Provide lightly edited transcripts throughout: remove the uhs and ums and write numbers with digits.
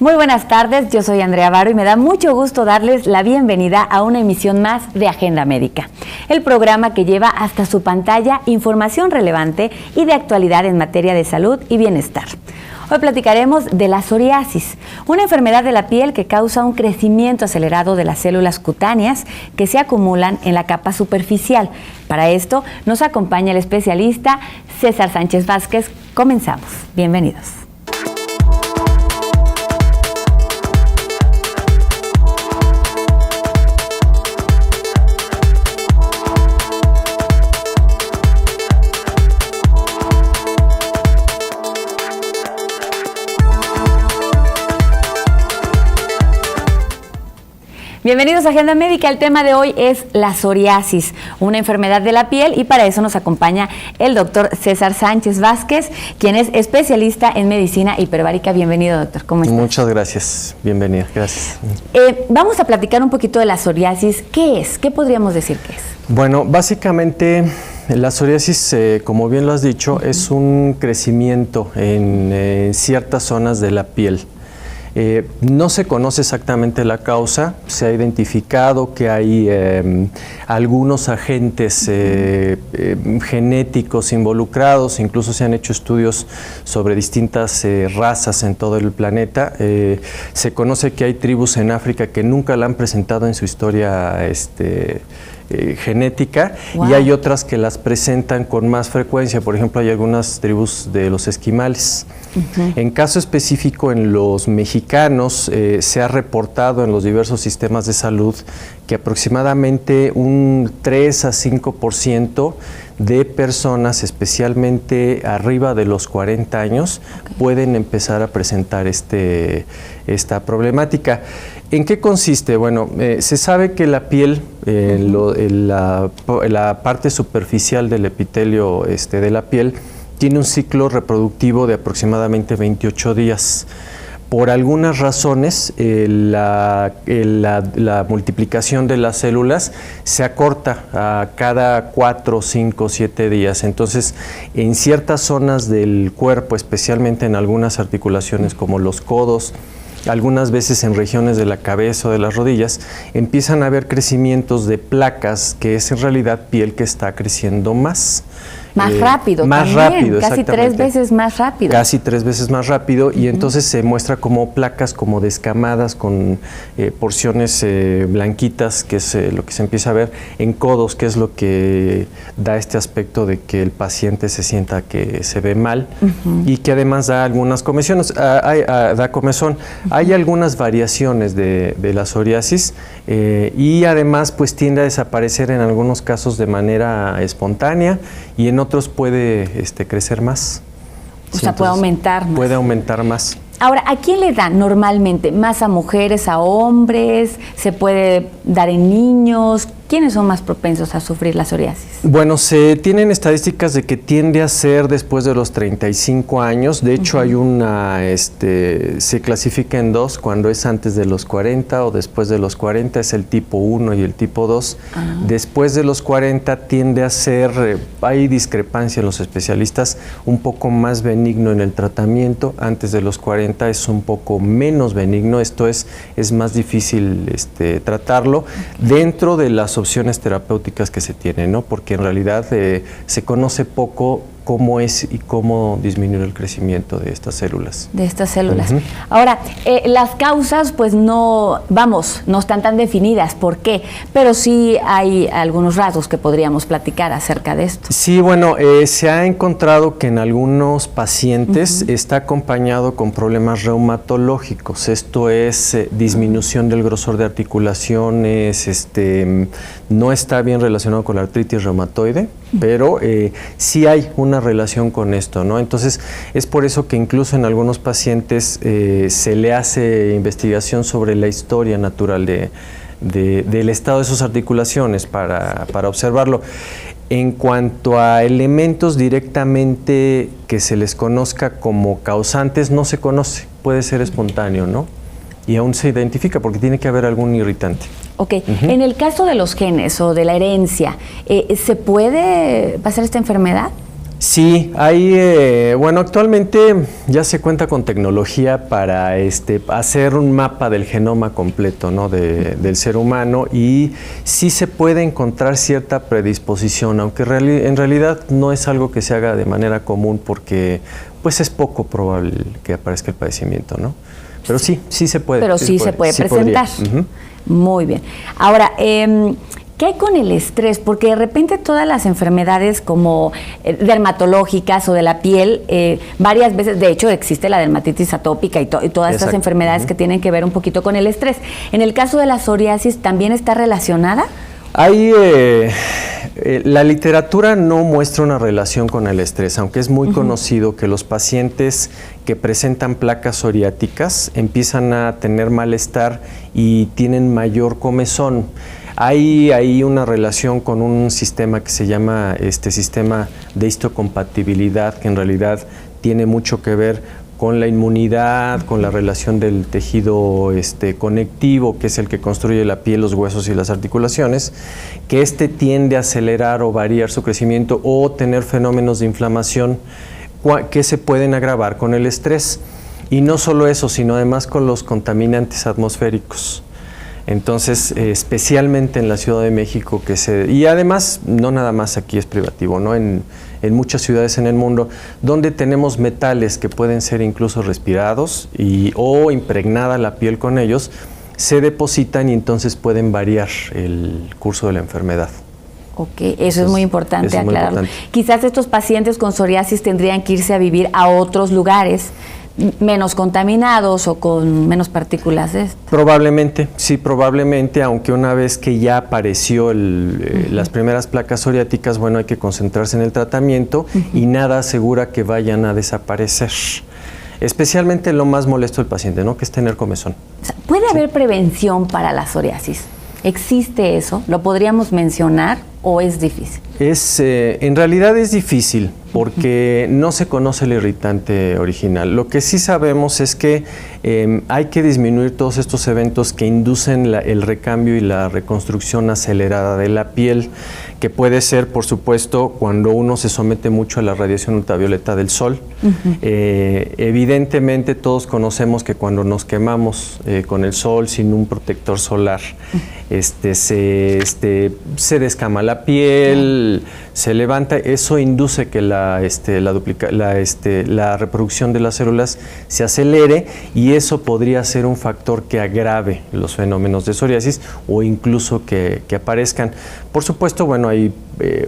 Muy buenas tardes, yo soy Andrea Varo y me da mucho gusto darles la bienvenida a una emisión más de Agenda Médica, el programa que lleva hasta su pantalla información relevante y de actualidad en materia de salud y bienestar. Hoy platicaremos de la psoriasis, una enfermedad de la piel que causa un crecimiento acelerado de las células cutáneas que se acumulan en la capa superficial. Para esto nos acompaña el especialista César Sánchez Vázquez. Comenzamos. Bienvenidos. Bienvenidos a Agenda Médica. El tema de hoy es la psoriasis, una enfermedad de la piel, y para eso nos acompaña el doctor César Sánchez Vázquez, quien es especialista en medicina hiperbárica. Bienvenido, doctor. ¿Cómo estás? Muchas gracias. Bienvenido. Gracias. Vamos a platicar un poquito de la psoriasis. ¿Qué es? ¿Qué podríamos decir que es? Bueno, básicamente la psoriasis, como bien lo has dicho, es un crecimiento en ciertas zonas de la piel. No se conoce exactamente la causa, se ha identificado que hay algunos agentes genéticos involucrados, incluso se han hecho estudios sobre distintas razas en todo el planeta. Se conoce que hay tribus en África que nunca la han presentado en su historia genética. Wow. Y hay otras que las presentan con más frecuencia. Por ejemplo, hay algunas tribus de los esquimales. En caso específico, en los mexicanos se ha reportado en los diversos sistemas de salud que aproximadamente un 3 a 5% de personas, especialmente arriba de los 40 años, pueden empezar a presentar esta problemática. ¿En qué consiste? Bueno, se sabe que la piel, la parte superficial del epitelio de la piel, tiene un ciclo reproductivo de aproximadamente 28 días. Por algunas razones, la multiplicación de las células se acorta a cada 4, 5, 7 días. Entonces, en ciertas zonas del cuerpo, especialmente en algunas articulaciones como los codos, algunas veces en regiones de la cabeza o de las rodillas, empiezan a haber crecimientos de placas, que es en realidad piel que está creciendo más. Más rápido, más también, rápido, casi 3 veces más rápido. Casi 3 veces más rápido, y entonces se muestra como placas como descamadas con porciones blanquitas, que es lo que se empieza a ver en codos, que es lo que da este aspecto de que el paciente se sienta que se ve mal y que además da algunas comisiones, da comezón. Hay algunas variaciones de la psoriasis y además pues tiende a desaparecer en algunos casos de manera espontánea y en otros puede crecer más. O sea, puede aumentar más. Puede aumentar más. Ahora, ¿a quién le da normalmente? ¿Más a mujeres, a hombres? ¿Se puede dar en niños? ¿Quiénes son más propensos a sufrir la psoriasis? Bueno, se tienen estadísticas de que tiende a ser después de los 35 años. De hecho, hay se clasifica en dos, cuando es antes de los 40 o después de los 40, es el tipo 1 y el tipo 2. Después de los 40 tiende a ser, hay discrepancia en los especialistas, un poco más benigno en el tratamiento. Antes de los 40 es un poco menos benigno, esto es más difícil tratarlo dentro de las opciones terapéuticas que se tienen, ¿no? Porque en realidad se conoce poco cómo es y cómo disminuir el crecimiento de estas células. De estas células. Ahora, las causas pues no están tan definidas, ¿por qué? Pero sí hay algunos rasgos que podríamos platicar acerca de esto. Sí, bueno, se ha encontrado que en algunos pacientes está acompañado con problemas reumatológicos. Esto es disminución del grosor de articulaciones, no está bien relacionado con la artritis reumatoide, pero sí hay una relación con esto, ¿no? Entonces, es por eso que incluso en algunos pacientes se le hace investigación sobre la historia natural del estado de sus articulaciones para observarlo. En cuanto a elementos directamente que se les conozca como causantes, no se conoce, puede ser espontáneo, ¿no? Y aún se identifica porque tiene que haber algún irritante. Ok, en el caso de los genes o de la herencia, ¿se puede pasar esta enfermedad? Sí, bueno, actualmente ya se cuenta con tecnología para hacer un mapa del genoma completo, ¿no? Del ser humano, y sí se puede encontrar cierta predisposición, aunque en realidad no es algo que se haga de manera común porque pues es poco probable que aparezca el padecimiento, ¿no? Pero sí se puede. Pero sí se puede presentar. Muy bien. Ahora, ¿qué hay con el estrés? Porque de repente todas las enfermedades como dermatológicas o de la piel, varias veces, de hecho existe la dermatitis atópica y todas estas enfermedades que tienen que ver un poquito con el estrés. En el caso de la psoriasis, ¿también está relacionada? La literatura no muestra una relación con el estrés, aunque es muy conocido que los pacientes que presentan placas psoriáticas empiezan a tener malestar y tienen mayor comezón. Hay ahí una relación con un sistema que se llama sistema de histocompatibilidad, que en realidad tiene mucho que ver con la inmunidad, con la relación del tejido conectivo, que es el que construye la piel, los huesos y las articulaciones, que tiende a acelerar o variar su crecimiento o tener fenómenos de inflamación que se pueden agravar con el estrés. Y no solo eso, sino además con los contaminantes atmosféricos. Entonces, especialmente en la Ciudad de México, y además, no nada más aquí es privativo, ¿no? En muchas ciudades en el mundo, donde tenemos metales que pueden ser incluso respirados o impregnada la piel con ellos, se depositan y entonces pueden variar el curso de la enfermedad. Ok, eso es muy importante aclararlo. Quizás estos pacientes con psoriasis tendrían que irse a vivir a otros lugares menos contaminados o con menos partículas de esto. Probablemente, sí, probablemente, aunque una vez que ya apareció las primeras placas psoriáticas, bueno, hay que concentrarse en el tratamiento y nada asegura que vayan a desaparecer. Especialmente lo más molesto del paciente, ¿no? Que es tener comezón. O sea, ¿puede haber prevención para la psoriasis? ¿Existe eso? ¿Lo podríamos mencionar o es difícil? En realidad es difícil porque no se conoce el irritante original. Lo que sí sabemos es que hay que disminuir todos estos eventos que inducen el recambio y la reconstrucción acelerada de la piel, que puede ser, por supuesto, cuando uno se somete mucho a la radiación ultravioleta del sol. Evidentemente todos conocemos que cuando nos quemamos con el sol sin un protector solar, se descama la piel, se levanta, eso induce que la reproducción de las células se acelere y eso podría ser un factor que agrave los fenómenos de psoriasis o incluso que aparezcan. Por supuesto, bueno, hay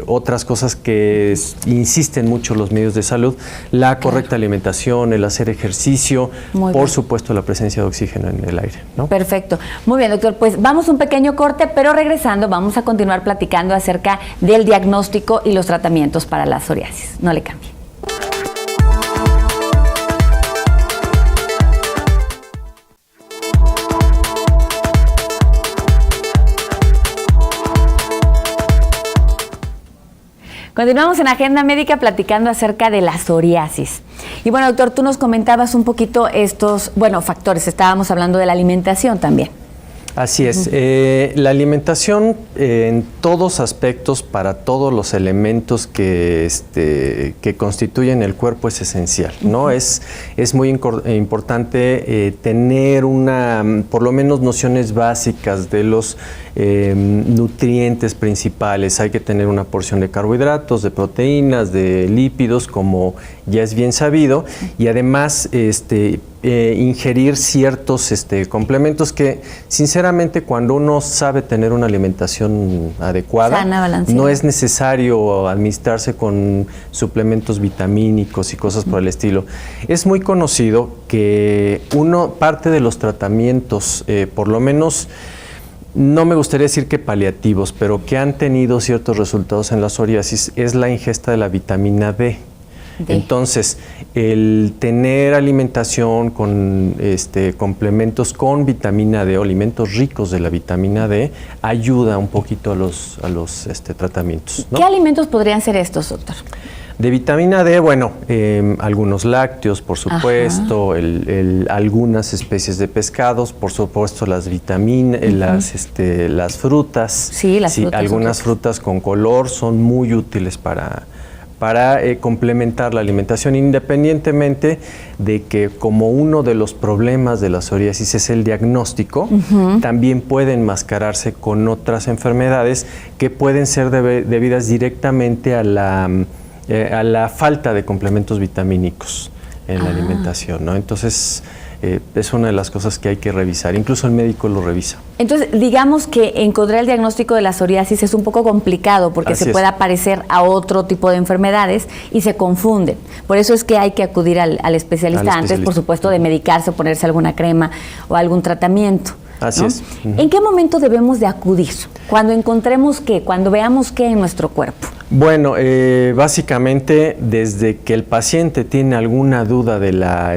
otras cosas que insisten mucho los medios de salud, la correcta alimentación, el hacer ejercicio, por supuesto la presencia de oxígeno en el aire, ¿no? Perfecto. Muy bien, doctor, pues vamos a un pequeño corte, pero regresando vamos a continuar platicando acerca del diagnóstico y los tratamientos para la psoriasis. No le cambie. Continuamos en Agenda Médica platicando acerca de la psoriasis. Y bueno, doctor, tú nos comentabas un poquito estos, factores. Estábamos hablando de la alimentación también. Así es. La alimentación en todos aspectos, para todos los elementos que constituyen el cuerpo es esencial, ¿no? Es muy importante tener por lo menos nociones básicas de los nutrientes principales. Hay que tener una porción de carbohidratos, de proteínas, de lípidos, como ya es bien sabido, y además ingerir ciertos complementos que, sinceramente, cuando uno sabe tener una alimentación adecuada, sana, no es necesario administrarse con suplementos vitamínicos y cosas por el estilo. Es muy conocido que parte de los tratamientos, por lo menos, no me gustaría decir que paliativos, pero que han tenido ciertos resultados en la psoriasis, es la ingesta de la vitamina D. Entonces, el tener alimentación con complementos con vitamina D o alimentos ricos de la vitamina D ayuda un poquito a los tratamientos, ¿no? ¿Qué alimentos podrían ser estos, doctor? De vitamina D, algunos lácteos, por supuesto, algunas especies de pescados, por supuesto las vitaminas, las frutas. Sí, las frutas. Algunas frutas con color son muy útiles para para complementar la alimentación, independientemente de que como uno de los problemas de la psoriasis es el diagnóstico, también puede enmascararse con otras enfermedades que pueden ser debidas directamente a la falta de complementos vitamínicos en la alimentación, ¿no? Entonces, es una de las cosas que hay que revisar, incluso el médico lo revisa. Entonces, digamos que encontrar el diagnóstico de la psoriasis es un poco complicado porque se puede parecer a otro tipo de enfermedades y se confunden. Por eso es que hay que acudir al especialista antes, por supuesto, de medicarse o ponerse alguna crema o algún tratamiento. Así es. ¿En qué momento debemos de acudir? Cuando encontremos qué, cuando veamos qué en nuestro cuerpo. Bueno, básicamente desde que el paciente tiene alguna duda de la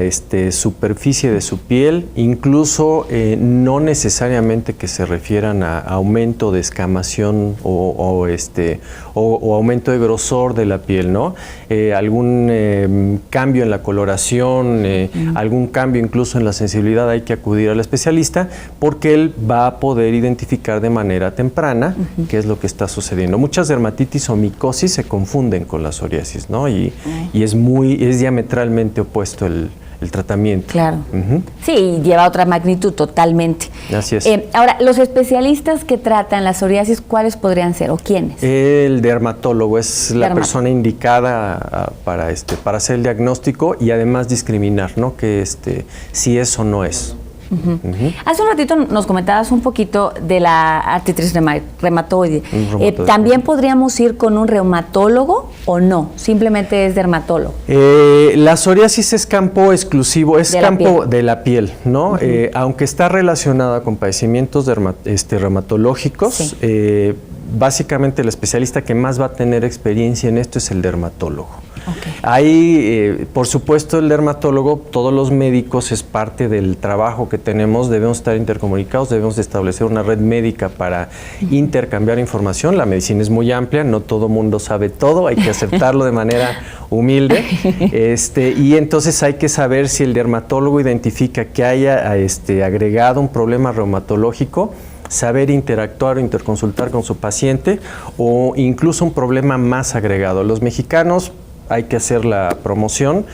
superficie de su piel, incluso no necesariamente que se refieran a aumento de escamación o aumento de grosor de la piel, ¿no? Algún cambio en la coloración, algún cambio incluso en la sensibilidad, hay que acudir al especialista porque él va a poder identificar de manera temprana qué es lo que está sucediendo. Muchas dermatitis o micosis se confunden con la psoriasis, ¿no? Y es diametralmente opuesto el tratamiento. Claro. Sí, lleva otra magnitud totalmente. Así es. Ahora, los especialistas que tratan la psoriasis, ¿cuáles podrían ser o quiénes? El dermatólogo es la persona indicada para hacer el diagnóstico y además discriminar, ¿no? Que si es o no es. Hace un ratito nos comentabas un poquito de la artritis reumatoide. ¿También podríamos ir con un reumatólogo o no? Simplemente es dermatólogo. La psoriasis es campo exclusivo, es campo de la piel, ¿no? Aunque está relacionada con padecimientos reumatológicos, básicamente el especialista que más va a tener experiencia en esto es el dermatólogo. Ahí, por supuesto, el dermatólogo, todos los médicos, es parte del trabajo que tenemos, debemos estar intercomunicados, debemos de establecer una red médica para intercambiar información. La medicina es muy amplia, no todo mundo sabe todo, hay que aceptarlo de manera humilde, y entonces hay que saber si el dermatólogo identifica que haya agregado un problema reumatológico, saber interactuar o interconsultar con su paciente, o incluso un problema más agregado. Los mexicanos, hay que hacer la promoción,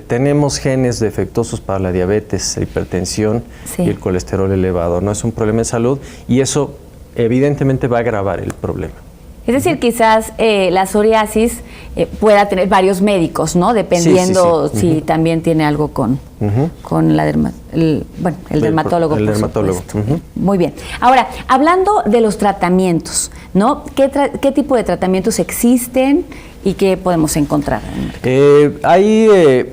tenemos genes defectuosos para la diabetes, la hipertensión y el colesterol elevado, ¿no? Es un problema de salud y eso evidentemente va a agravar el problema. Es decir, quizás la psoriasis pueda tener varios médicos, ¿no? Dependiendo si también tiene algo con el dermatólogo. El dermatólogo. Muy bien. Ahora, hablando de los tratamientos, ¿no? ¿Qué tipo de tratamientos existen y qué podemos encontrar?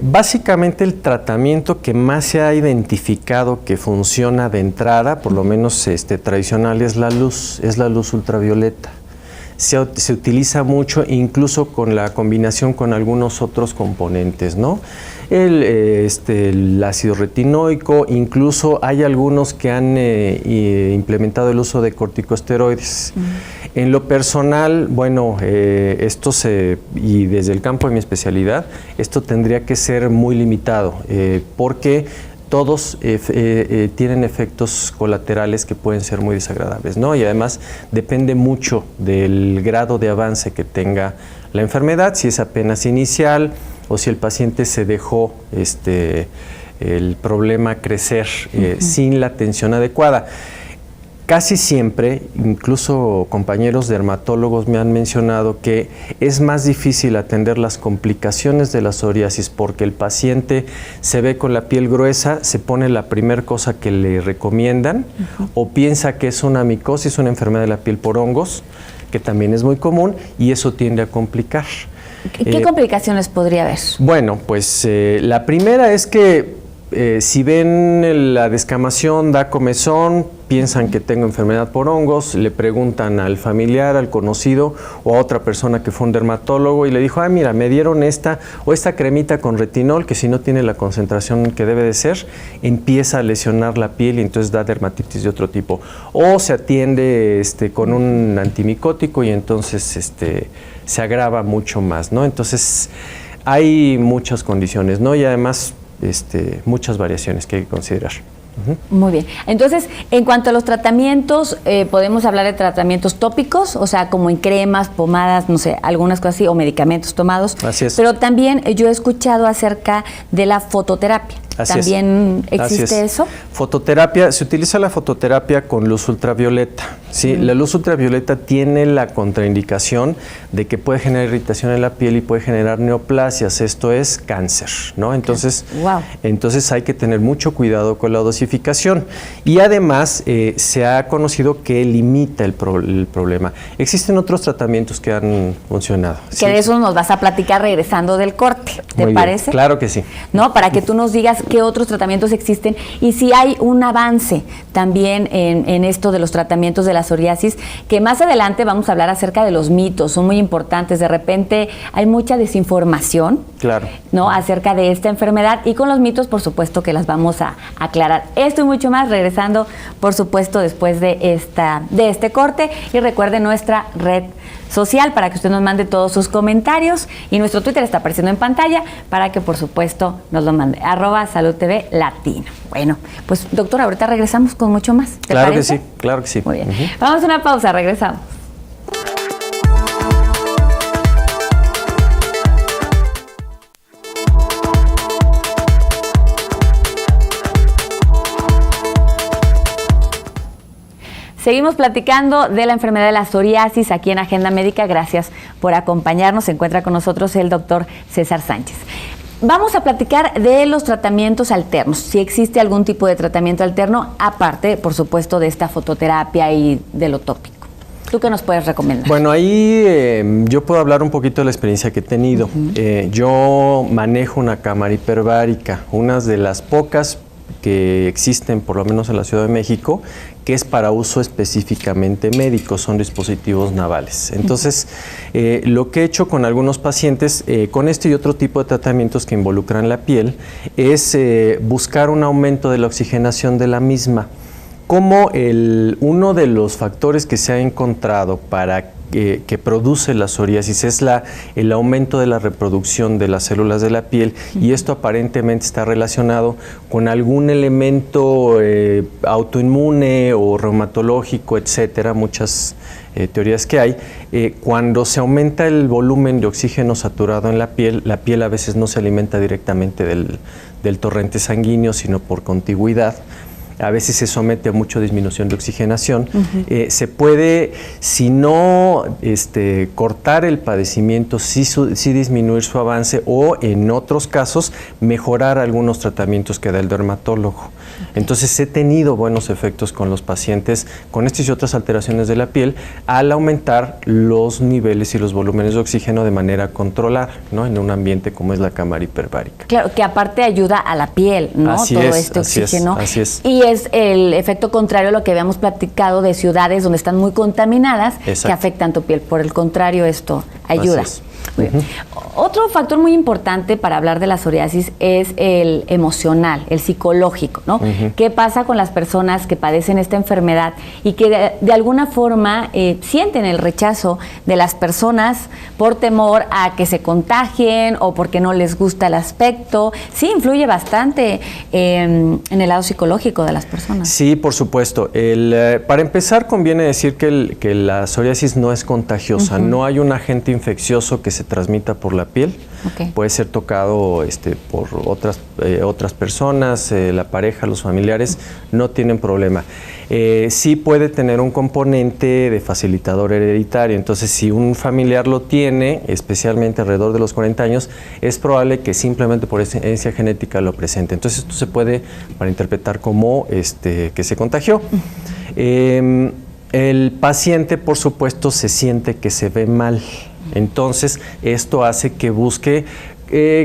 Básicamente el tratamiento que más se ha identificado que funciona de entrada, por lo menos tradicional, es la luz ultravioleta. Se utiliza mucho, incluso con la combinación con algunos otros componentes, ¿no? El ácido retinoico, incluso hay algunos que han implementado el uso de corticosteroides. En lo personal, bueno, y desde el campo de mi especialidad, esto tendría que ser muy limitado, porque todos tienen efectos colaterales que pueden ser muy desagradables, ¿no? Y además depende mucho del grado de avance que tenga la enfermedad, si es apenas inicial o si el paciente se dejó el problema crecer sin la atención adecuada. Casi siempre, incluso compañeros dermatólogos me han mencionado que es más difícil atender las complicaciones de la psoriasis porque el paciente se ve con la piel gruesa, se pone la primera cosa que le recomiendan o piensa que es una micosis, una enfermedad de la piel por hongos, que también es muy común y eso tiende a complicar. ¿Qué complicaciones podría haber? Bueno, pues la primera es que si ven la descamación, da comezón, piensan que tengo enfermedad por hongos, le preguntan al familiar, al conocido o a otra persona que fue un dermatólogo y le dijo, mira, me dieron esta cremita con retinol que si no tiene la concentración que debe de ser, empieza a lesionar la piel y entonces da dermatitis de otro tipo. O se atiende con un antimicótico y entonces se agrava mucho más, ¿no? Entonces hay muchas condiciones, ¿no? Y además muchas variaciones que hay que considerar. Muy bien. Entonces, en cuanto a los tratamientos, podemos hablar de tratamientos tópicos, o sea, como en cremas, pomadas, no sé, algunas cosas así, o medicamentos tomados. Así es. Pero también yo he escuchado acerca de la fototerapia. Así ¿También es. existe eso? Fototerapia, se utiliza la fototerapia con luz ultravioleta. ¿Sí? La luz ultravioleta tiene la contraindicación de que puede generar irritación en la piel y puede generar neoplasias, esto es cáncer, ¿no? Entonces, entonces hay que tener mucho cuidado con la dosificación. Y además se ha conocido que limita el problema. Existen otros tratamientos que han funcionado. Que de eso nos vas a platicar regresando del corte, ¿te parece? Claro que sí. ¿No? Para que tú nos digas qué otros tratamientos existen y si hay un avance también en esto de los tratamientos de la psoriasis, que más adelante vamos a hablar acerca de los mitos, son muy importantes. De repente hay mucha desinformación, ¿no? Acerca de esta enfermedad, y con los mitos, por supuesto, que las vamos a aclarar. Esto y mucho más regresando, por supuesto, después de este corte. Y recuerde nuestra red social para que usted nos mande todos sus comentarios, y nuestro Twitter está apareciendo en pantalla para que, por supuesto, nos lo mande, @SaludTV Latino. Bueno, pues doctor, ahorita regresamos con mucho más. ¿Te parece? Claro que sí. Muy bien. Vamos a una pausa, regresamos. Seguimos platicando de la enfermedad de la psoriasis aquí en Agenda Médica. Gracias por acompañarnos. Se encuentra con nosotros el doctor César Sánchez. Vamos a platicar de los tratamientos alternos, si existe algún tipo de tratamiento alterno, aparte, por supuesto, de esta fototerapia y de lo tópico. ¿Tú qué nos puedes recomendar? Bueno, ahí yo puedo hablar un poquito de la experiencia que he tenido. Yo manejo una cámara hiperbárica, una de las pocas que existen, por lo menos en la Ciudad de México, que es para uso específicamente médico, son dispositivos navales. Entonces, lo que he hecho con algunos pacientes, con este y otro tipo de tratamientos que involucran la piel, es buscar un aumento de la oxigenación de la misma. Como uno de los factores que se ha encontrado para que produce la psoriasis es el aumento de la reproducción de las células de la piel, y esto aparentemente está relacionado con algún elemento autoinmune o reumatológico, etcétera, muchas teorías que hay. Cuando se aumenta el volumen de oxígeno saturado en la piel a veces no se alimenta directamente del torrente sanguíneo, sino por contigüidad. A veces se somete a mucha disminución de oxigenación. Se puede, si no cortar el padecimiento, sí disminuir su avance, o en otros casos mejorar algunos tratamientos que da el dermatólogo. Entonces he tenido buenos efectos con los pacientes con estas y otras alteraciones de la piel al aumentar los niveles y los volúmenes de oxígeno de manera controlada, ¿no? En un ambiente como es la cámara hiperbárica. Claro, que aparte ayuda a la piel, ¿no? Así todo es, este oxígeno. Así es. Y es el efecto contrario a lo que habíamos platicado de ciudades donde están muy contaminadas, que afectan tu piel. Por el contrario, esto ayuda. Así es. Muy bien. Otro factor muy importante para hablar de la psoriasis es el emocional, el psicológico, ¿no? ¿Qué pasa con las personas que padecen esta enfermedad y que de alguna forma sienten el rechazo de las personas por temor a que se contagien o porque no les gusta el aspecto? Sí, influye bastante en el lado psicológico de las personas. Sí, por supuesto. Para empezar, conviene decir que la psoriasis no es contagiosa, no hay un agente infeccioso que se transmita por la piel. Puede ser tocado por otras personas, la pareja, los familiares, no tienen problema. Sí puede tener un componente de facilitador hereditario, entonces si un familiar lo tiene, especialmente alrededor de los 40 años, es probable que simplemente por herencia genética lo presente. Entonces esto se puede interpretar como que se contagió. El paciente, por supuesto, se siente que se ve mal. Entonces, esto hace que busque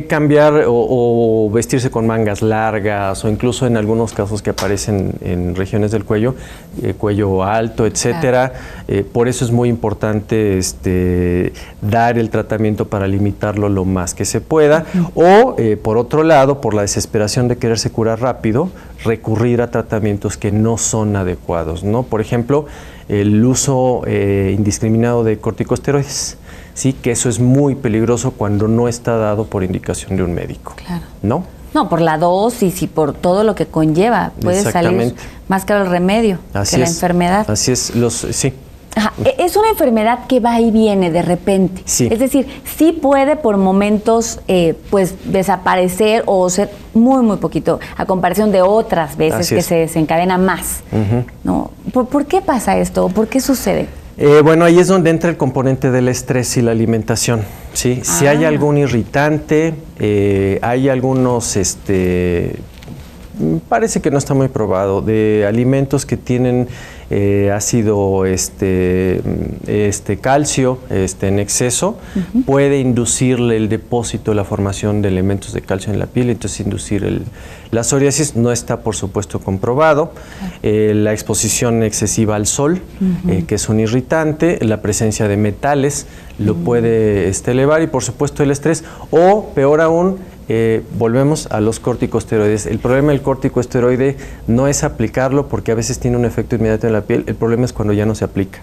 cambiar o vestirse con mangas largas, o incluso en algunos casos que aparecen en regiones del cuello, cuello alto, etcétera. Por eso es muy importante dar el tratamiento para limitarlo lo más que se pueda. O, por otro lado, por la desesperación de quererse curar rápido, recurrir a tratamientos que no son adecuados, ¿no? Por ejemplo, el uso indiscriminado de corticosteroides. Sí, que eso es muy peligroso cuando no está dado por indicación de un médico. Claro. ¿No? No, por la dosis y por todo lo que conlleva. Puede salir más caro el remedio que la enfermedad. Así es, sí. Ajá. Es una enfermedad que va y viene de repente. Sí. Es decir, sí puede por momentos pues desaparecer o ser muy, muy poquito, a comparación de otras veces que se desencadena más. ¿No? ¿Por qué pasa esto? ¿Por qué sucede? Bueno, ahí es donde entra el componente del estrés y la alimentación. ¿Sí? Si hay algún irritante, hay algunos, parece que no está muy probado, de alimentos que tienen ácido calcio en exceso, puede inducirle el depósito, la formación de elementos de calcio en la piel, entonces inducir la psoriasis. No está, por supuesto, comprobado. La exposición excesiva al sol, que es un irritante, la presencia de metales lo puede elevar, y por supuesto el estrés, o peor aún, volvemos a los corticosteroides. El problema del corticosteroide no es aplicarlo, porque a veces tiene un efecto inmediato en la piel. El problema es cuando ya no se aplica,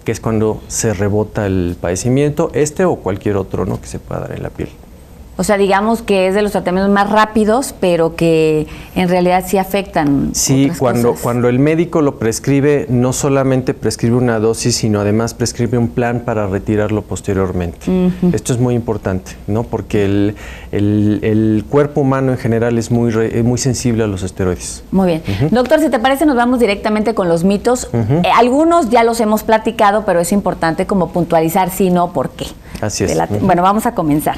que es cuando se rebota el padecimiento, o cualquier otro, ¿no?, que se pueda dar en la piel. O sea, digamos que es de los tratamientos más rápidos, pero que en realidad sí afectan. Sí, otras cosas. Cuando el médico lo prescribe, no solamente prescribe una dosis, sino además prescribe un plan para retirarlo posteriormente. Esto es muy importante, ¿no? Porque el cuerpo humano en general es muy sensible a los esteroides. Muy bien. Doctor, si te parece, nos vamos directamente con los mitos. Algunos ya los hemos platicado, pero es importante como puntualizar si no, por qué. Así es. Bueno, vamos a comenzar.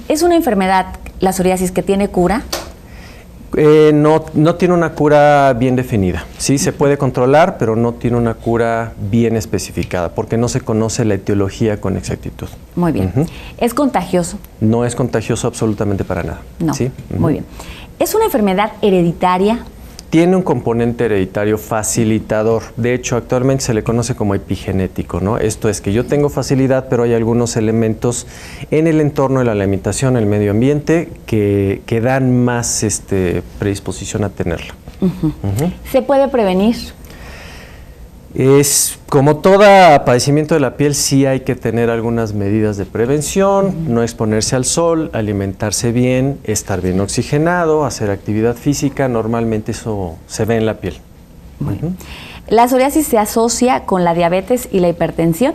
¿Es una enfermedad, la psoriasis, que tiene cura? No tiene una cura bien definida. Sí, se puede controlar, pero no tiene una cura bien especificada, porque no se conoce la etiología con exactitud. Muy bien. ¿Es contagioso? No es contagioso absolutamente para nada. No. ¿Sí? Muy bien. ¿Es una enfermedad hereditaria? Tiene un componente hereditario facilitador. De hecho, actualmente se le conoce como epigenético, ¿no? Esto es que yo tengo facilidad, pero hay algunos elementos en el entorno de la alimentación, el medio ambiente, que dan más predisposición a tenerla. ¿Se puede prevenir? Es como todo padecimiento de la piel, sí hay que tener algunas medidas de prevención, no exponerse al sol, alimentarse bien, estar bien oxigenado, hacer actividad física. Normalmente eso se ve en la piel. ¿La psoriasis se asocia con la diabetes y la hipertensión?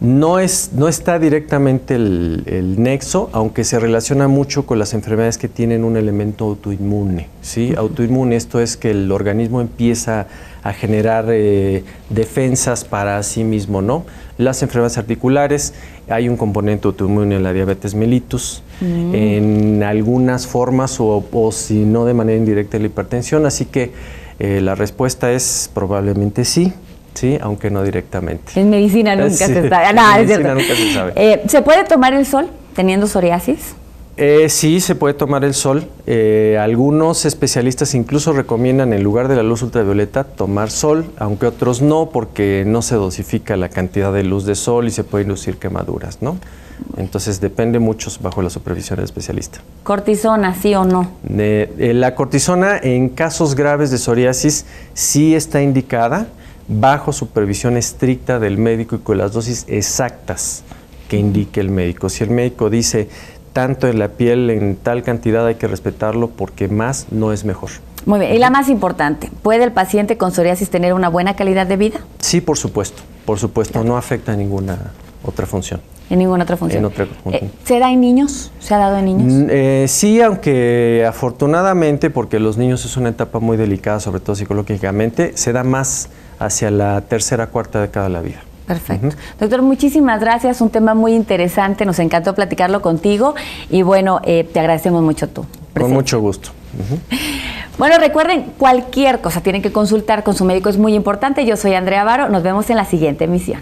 No está directamente el nexo, aunque se relaciona mucho con las enfermedades que tienen un elemento autoinmune, ¿sí? Autoinmune, esto es que el organismo empieza a generar defensas para sí mismo, ¿no? Las enfermedades articulares, hay un componente autoinmune en la diabetes mellitus, en algunas formas, o si no de manera indirecta, en la hipertensión. Así que la respuesta es probablemente sí. Sí, aunque no directamente. En medicina nunca se sabe. No, en medicina nunca se sabe. ¿Se puede tomar el sol teniendo psoriasis? Sí, se puede tomar el sol. Algunos especialistas incluso recomiendan, en lugar de la luz ultravioleta, tomar sol, aunque otros no, porque no se dosifica la cantidad de luz de sol y se puede inducir quemaduras, ¿no? Entonces depende mucho bajo la supervisión del especialista. ¿Cortisona, sí o no? La cortisona en casos graves de psoriasis sí está indicada, bajo supervisión estricta del médico y con las dosis exactas que indique el médico. Si el médico dice tanto en la piel, en tal cantidad, hay que respetarlo, porque más no es mejor. Muy bien. Y la más importante, ¿puede el paciente con psoriasis tener una buena calidad de vida? Sí, por supuesto. Por supuesto, no afecta a ninguna otra función. ¿En ninguna otra función? En otra función. ¿Se da en niños? ¿Se ha dado en niños? Sí, aunque afortunadamente, porque los niños es una etapa muy delicada, sobre todo psicológicamente, se da más hacia la tercera, cuarta década de la vida. Perfecto. Doctor, muchísimas gracias. Un tema muy interesante. Nos encantó platicarlo contigo. Y bueno, te agradecemos mucho tu presencia. Con mucho gusto. Bueno, recuerden, cualquier cosa tienen que consultar con su médico. Es muy importante. Yo soy Andrea Varo. Nos vemos en la siguiente emisión.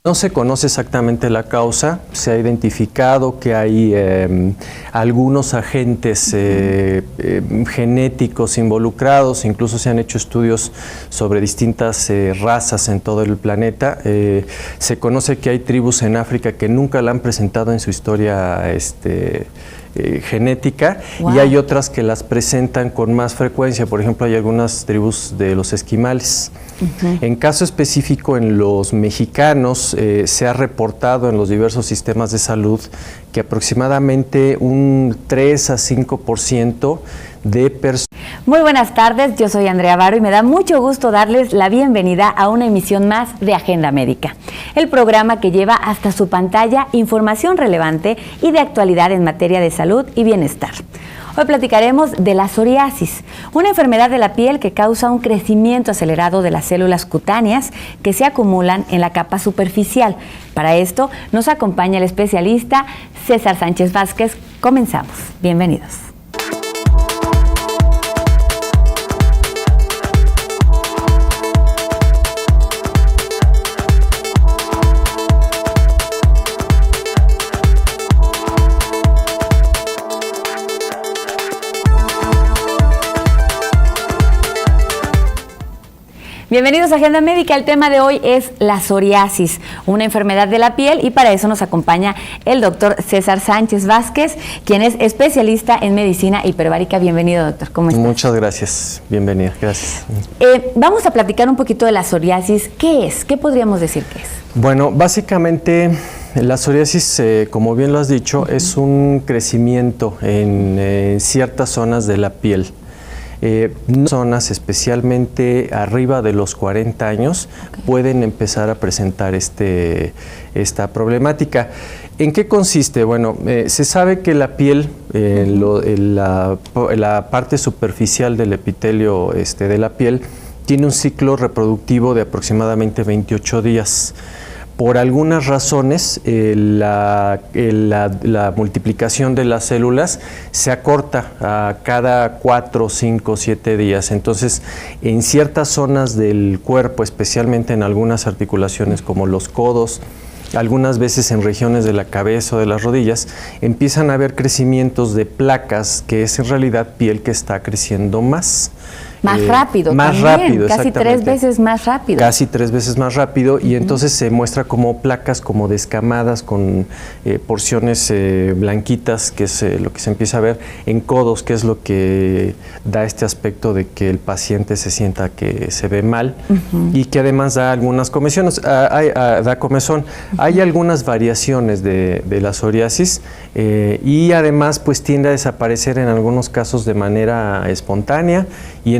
No se conoce exactamente la causa, se ha identificado que hay algunos agentes genéticos involucrados, incluso se han hecho estudios sobre distintas razas en todo el planeta. Se conoce que hay tribus en África que nunca la han presentado en su historia genética, y hay otras que las presentan con más frecuencia. Por ejemplo, hay algunas tribus de los esquimales. En caso específico, en los mexicanos se ha reportado en los diversos sistemas de salud que aproximadamente un 3 a 5% de personas. Muy buenas tardes, yo soy Andrea Varo y me da mucho gusto darles la bienvenida a una emisión más de Agenda Médica, el programa que lleva hasta su pantalla información relevante y de actualidad en materia de salud y bienestar. Hoy platicaremos de la psoriasis, una enfermedad de la piel que causa un crecimiento acelerado de las células cutáneas que se acumulan en la capa superficial. Para esto nos acompaña el especialista César Sánchez Vázquez. Comenzamos. Bienvenidos. Bienvenidos a Agenda Médica. El tema de hoy es la psoriasis, una enfermedad de la piel, y para eso nos acompaña el doctor César Sánchez Vázquez, quien es especialista en medicina hiperbárica. Bienvenido, doctor. ¿Cómo estás? Muchas gracias. Bienvenida. Gracias. Vamos a platicar un poquito de la psoriasis. ¿Qué es? ¿Qué podríamos decir que es? Bueno, básicamente la psoriasis, como bien lo has dicho, es un crecimiento en ciertas zonas de la piel. Zonas especialmente arriba de los 40 años pueden empezar a presentar esta problemática. ¿En qué consiste? Bueno, se sabe que la piel, la parte superficial del epitelio de la piel, tiene un ciclo reproductivo de aproximadamente 28 días. Por algunas razones, la multiplicación de las células se acorta a cada 4, 5, 7 días. Entonces, en ciertas zonas del cuerpo, especialmente en algunas articulaciones como los codos, algunas veces en regiones de la cabeza o de las rodillas, empiezan a haber crecimientos de placas, que es en realidad piel que está creciendo más. Más rápido, más también, rápido, casi 3 veces más rápido. Casi 3 veces más rápido, y entonces se muestra como placas como descamadas con porciones blanquitas, que es lo que se empieza a ver en codos, que es lo que da este aspecto de que el paciente se sienta que se ve mal y que además da algunas comezones. Da comezón. Hay algunas variaciones de la psoriasis y además pues tiende a desaparecer en algunos casos de manera espontánea y en